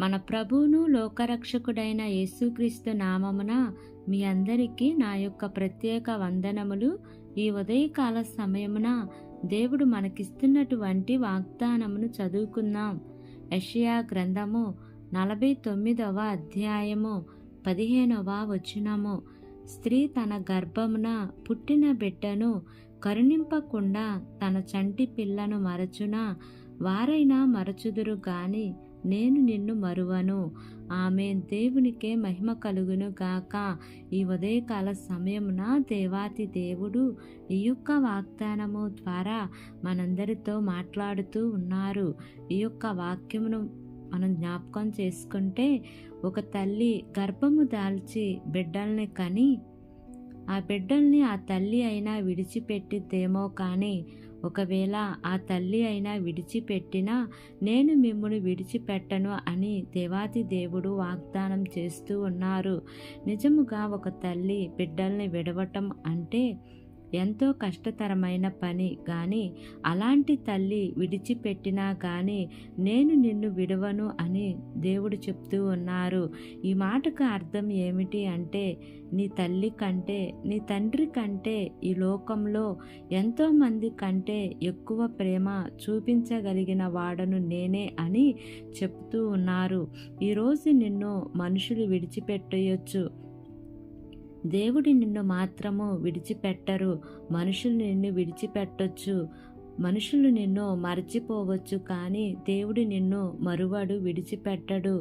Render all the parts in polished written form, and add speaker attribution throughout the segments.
Speaker 1: మన ప్రభువును లోకరక్షకుడైన యేసుక్రీస్తు నామమున మీ అందరికీ నా యొక్క ప్రత్యేక వందనములు. ఈ ఉదయకాల సమయమున దేవుడు మనకిస్తున్నటువంటి వాగ్దానమును చదువుకుందాం. యెషయా గ్రంథము 49వ అధ్యాయము 15వ వచనము. స్త్రీ తన గర్భమున పుట్టిన బిడ్డను కరుణింపకుండా తన చంటి పిల్లను మరచునా? వారైనా మరచుదురు గాని నేను నిన్ను మరువను. ఆమేన్. దేవునికే మహిమ కలుగును గాక. ఈ ఉదయకాల సమయమున దేవాతి దేవుడు ఈ యొక్క వాగ్దానము ద్వారా మనందరితో మాట్లాడుతూ ఉన్నారు. ఈ యొక్క వాక్యమును మనం జ్ఞాపకం చేసుకుంటే, ఒక తల్లి గర్భము దాల్చి బిడ్డల్ని కని ఆ బిడ్డల్ని ఆ తల్లి అయినా విడిచిపెట్టిద్దేమో కానీ, ఒకవేళ ఆ తల్లి అయినా విడిచిపెట్టినా నేను మిమ్మును విడిచిపెట్టను అని దేవాతి దేవుడు వాగ్దానం చేస్తూ ఉన్నారు. నిజముగా ఒక తల్లి బిడ్డల్ని విడవటం అంటే ఎంతో కష్టతరమైన పని. కానీ అలాంటి తల్లి విడిచిపెట్టినా కానీ నేను నిన్ను విడవను అని దేవుడు చెప్తూ ఉన్నారు. ఈ మాటకు అర్థం ఏమిటి అంటే, నీ తల్లి కంటే నీ తండ్రి కంటే ఈ లోకంలో ఎంతోమంది కంటే ఎక్కువ ప్రేమ చూపించగలిగిన వాడను నేనే అని చెప్తూ ఉన్నారు. ఈరోజు నిన్ను మనుషులు విడిచిపెట్టేయొచ్చు, దేవుడు నిన్ను మాత్రము విడిచిపెట్టరు. మనుషులు నిన్ను విడిచిపెట్టొచ్చు, మనుషులు నిన్ను మర్చిపోవచ్చు, కానీ దేవుడు నిన్ను మరువడు, విడిచిపెట్టడు.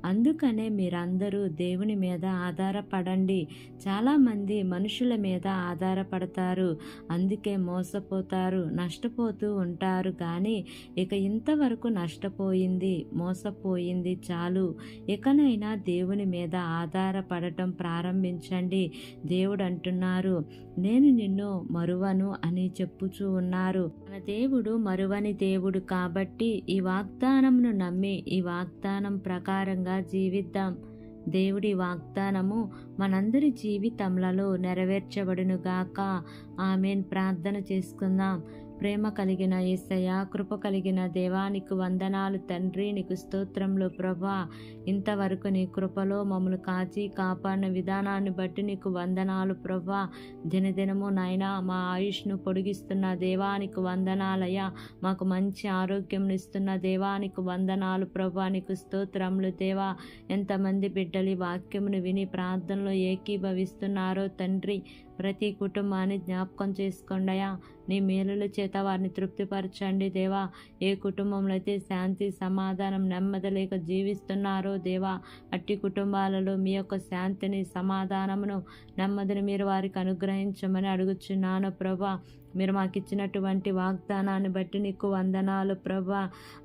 Speaker 1: అందుకనే మీరందరూ దేవుని మీద ఆధారపడండి. చాలామంది మనుషుల మీద ఆధారపడతారు, అందుకే మోసపోతారు, నష్టపోతూ ఉంటారు. కానీ ఇక ఇంతవరకు నష్టపోయింది, మోసపోయింది చాలు. ఇకనైనా దేవుని మీద ఆధారపడటం ప్రారంభించండి. దేవుడు అంటున్నారు, నేను నిన్ను మరువను అని చెప్పుచూ ఉన్నారు. మన దేవుడు మరువని దేవుడు కాబట్టి ఈ వాగ్దానమును నమ్మి ఈ వాగ్దానం ప్రకారంగా జీవిద్దాం. దేవుడి వాగ్దానము మనందరి జీవితములలో నెరవేర్చబడును గాక. ఆమేన్. ప్రార్థన చేసుకుందాం. ప్రేమ కలిగిన యేసయ్య, కృప కలిగిన దేవానికి వందనాలు తండ్రి. నీకు స్తోత్రములు ప్రభా. ఇంతవరకు నీ కృపలో మమ్మల్ని కాచి కాపాడిన విధానాన్ని బట్టి నీకు వందనాలు ప్రభా. దినదినము నాయనా మా ఆయుష్ను పొడిగిస్తున్న దేవానికి వందనాలయ్యా. మాకు మంచి ఆరోగ్యం ఇస్తున్న దేవానికి వందనాలు ప్రభా. నీకు స్తోత్రములు దేవా. ఎంతమంది బిడ్డలు ఈ వాక్యమును విని ప్రార్థనలో ఏకీభవిస్తున్నారో తండ్రి, ప్రతి కుటుంబాన్ని జ్ఞాపకం చేసుకోండియా. నీ మేలుల చేత వారిని తృప్తిపరచండి దేవా. ఏ కుటుంబంలో అయితే శాంతి సమాధానం నెమ్మది లేక జీవిస్తున్నారో దేవా, అట్టి కుటుంబాలలో మీ యొక్క శాంతిని, సమాధానమును, నెమ్మదిని మీరు వారికి అనుగ్రహించమని అడుగుచున్నాను ప్రభా. మీరు మాకు ఇచ్చినటువంటి వాగ్దానాన్ని బట్టి నీకు వందనాలు ప్రభా.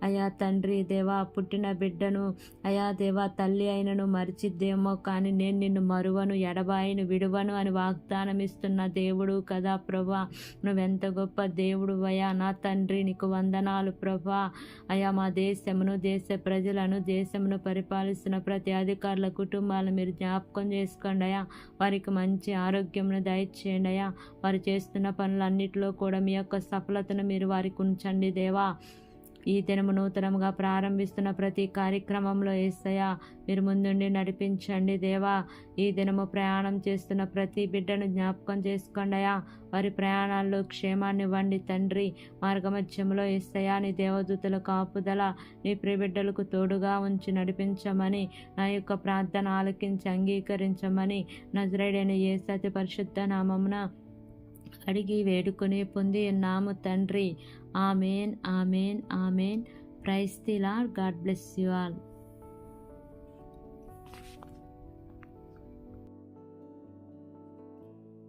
Speaker 1: అయా తండ్రి దేవా, పుట్టిన బిడ్డను అయా దేవా తల్లి అయినను మరిచిద్దేమో కానీ నేను నిన్ను మరువను, ఎడబాయిను, విడువను అని వాగ్దానం ఇస్తున్న దేవుడు కదా ప్రభా. నువ్వెంత గొప్ప దేవుడు అయా నా తండ్రి. నీకు వందనాలు ప్రభా. అయా మా దేశమును, దేశ ప్రజలను, దేశమును పరిపాలిస్తున్న ప్రతి అధికారుల కుటుంబాలను మీరు జ్ఞాపకం చేసుకోండి అయా. వారికి మంచి ఆరోగ్యమును దయచేయండి అయా. వారు చేస్తున్న పనులన్నిటిలో కూడా మీ యొక్క సఫలతను మీరు వారికి ఉంచండి దేవా. ఈ దినము నూతనముగా ప్రారంభిస్తున్న ప్రతి కార్యక్రమంలో యేసయ్యా మీరు ముందుండి నడిపించండి దేవా. ఈ దినము ప్రయాణం చేస్తున్న ప్రతి బిడ్డను జ్ఞాపకం చేసుకోండి అయా. వారి ప్రయాణాల్లో క్షేమాన్ని ఇవ్వండి తండ్రి. మార్గమధ్యంలో యేసయ్యా నీ దేవదూతల కాపుదల నీ ప్రియబిడ్డలకు తోడుగా ఉంచి నడిపించమని, నా యొక్క ప్రార్థన ఆలకించి అంగీకరించమని నజరేయుడైన యేసు అతి పరిశుద్ధ నామమున అడిగి వేడుకొని పొంది ఉన్నాము తండ్రి. Amen, amen, amen. Praise the Lord. God bless you all.